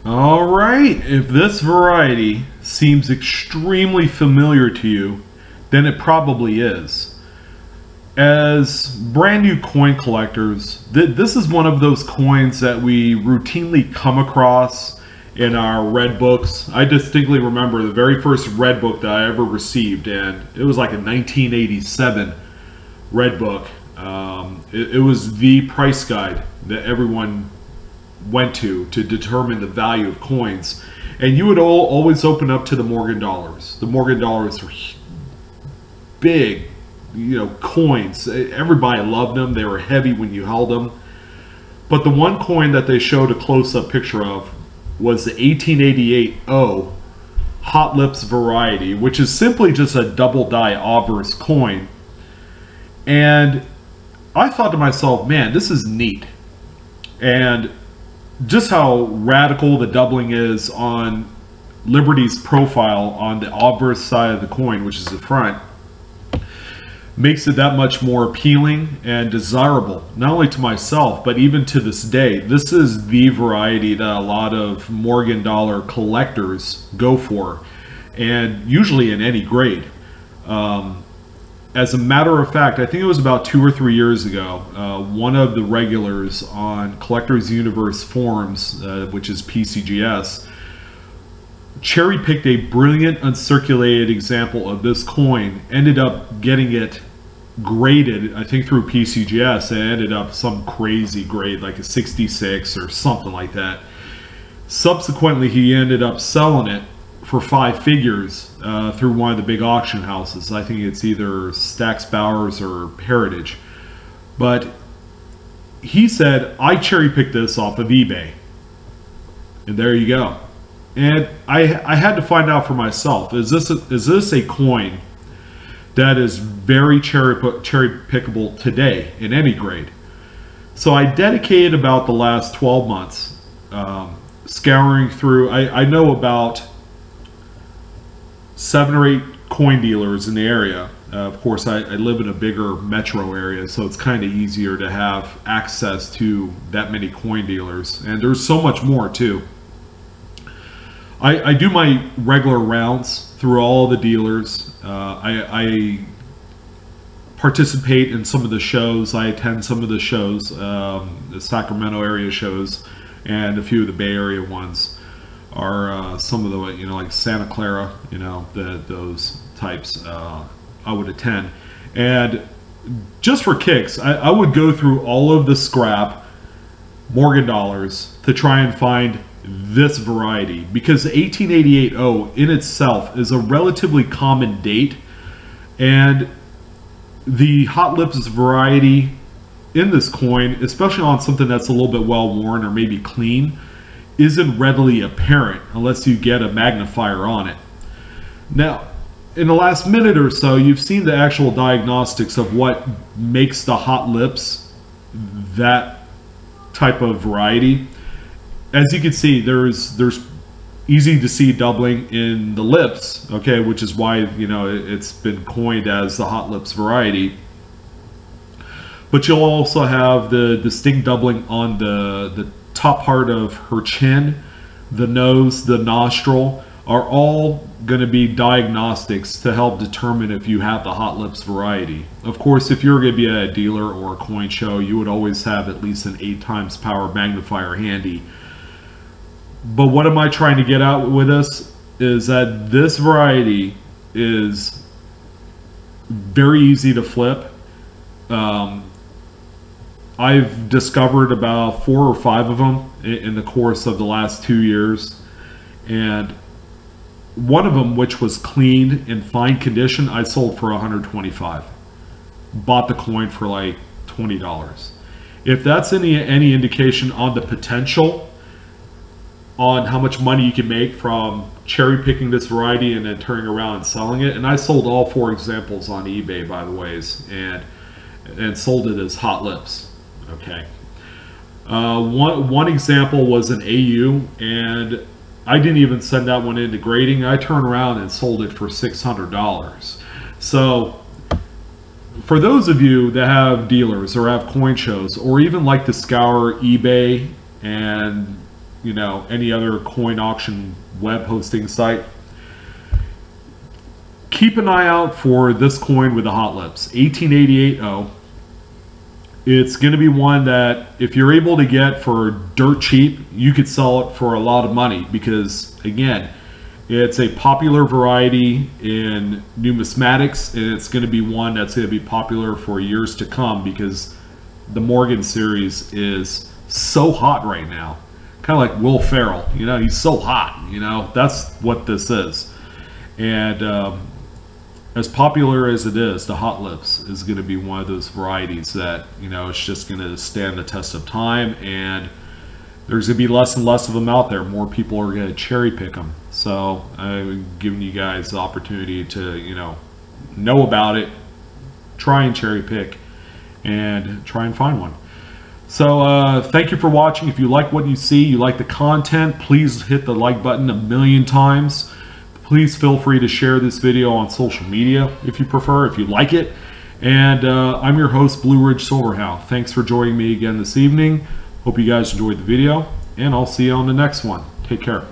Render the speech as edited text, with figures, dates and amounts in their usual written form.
Alright, if this variety seems extremely familiar to you, then it probably is. As brand new coin collectors, this is one of those coins that we routinely come across in our red books. I distinctly remember the very first red book that I ever received, and it was like a 1987 red book. It was the price guide that everyone went to determine the value of coins, and you would always open up to the Morgan dollars. The Morgan dollars were big, coins. Everybody loved them. They were heavy when you held them. But the one coin that they showed a close-up picture of was the 1888 O Hot Lips variety, which is simply just a double die obverse coin. And I thought to myself, man, this is neat. And just how radical the doubling is on Liberty's profile on the obverse side of the coin, which is the front, makes it that much more appealing and desirable, not only to myself, but even to this day. This is the variety that a lot of Morgan dollar collectors go for, and usually in any grade. As a matter of fact, I think it was about 2 or 3 years ago, one of the regulars on Collectors Universe forums, which is PCGS, cherry-picked a brilliant uncirculated example of this coin, ended up getting it graded, I think through PCGS, and ended up some crazy grade, like a 66 or something like that. Subsequently, he ended up selling it for 5 figures through one of the big auction houses. I think it's either Stax Bowers or Heritage. But he said, I cherry-picked this off of eBay. And there you go. And I had to find out for myself, is this a coin that is very cherry-pickable today in any grade? So I dedicated about the last 12 months scouring through. I know about 7 or 8 coin dealers in the area. Of course, I live in a bigger metro area, so it's kind of easier to have access to that many coin dealers. And there's so much more too. I do my regular rounds through all the dealers. I participate in some of the shows. I attend some of the shows, the Sacramento area shows, and a few of the Bay Area ones are some of the, like Santa Clara, those types I would attend. And just for kicks, I would go through all of the scrap Morgan dollars to try and find this variety, because the 1888 O in itself is a relatively common date, and the Hot Lips variety in this coin, especially on something that's a little bit well worn or maybe clean, isn't readily apparent unless you get a magnifier on it. Now, in the last minute or so, you've seen the actual diagnostics of what makes the Hot Lips that type of variety. As you can see, there's easy to see doubling in the lips, okay, which is why it's been coined as the Hot Lips variety. But you'll also have the distinct doubling on the top part of her chin, the nose, the nostril, are all going to be diagnostics to help determine if you have the Hot Lips variety. Of course, if you're going to be at a dealer or a coin show, you would always have at least an 8 times power magnifier handy. But what am I trying to get out with this is that this variety is very easy to flip. I've discovered about 4 or 5 of them in the course of the last 2 years, and one of them, which was cleaned in fine condition, I sold for $125. Bought the coin for like $20. If that's any indication on the potential on how much money you can make from cherry picking this variety and then turning around and selling it, and I sold all 4 examples on eBay, by the ways, and sold it as Hot Lips. Okay. One example was an AU, and I didn't even send that one into grading. I turned around and sold it for $600. So for those of you that have dealers or have coin shows, or even like to scour eBay and you know, any other coin auction web hosting site. Keep an eye out for this coin with the hot lips, 1888-0. It's going to be one that if you're able to get for dirt cheap, you could sell it for a lot of money, because again, it's a popular variety in numismatics, and it's going to be one that's going to be popular for years to come, because the Morgan series is so hot right now. Kind of like Will Ferrell, you know, he's so hot, you know, that's what this is. And as popular as it is, the hot lips is going to be one of those varieties that, you know, it's just going to stand the test of time, and there's going to be less and less of them out there. More people are going to cherry pick them. So I'm giving you guys the opportunity to, you know about it, try and cherry pick, and try and find one. So thank you for watching. If you like what you see, you like the content, please hit the like button 1,000,000 times. Please feel free to share this video on social media if you prefer, if you like it. And I'm your host, Blue Ridge Silverhound. Thanks for joining me again this evening. Hope you guys enjoyed the video, and I'll see you on the next one. Take care.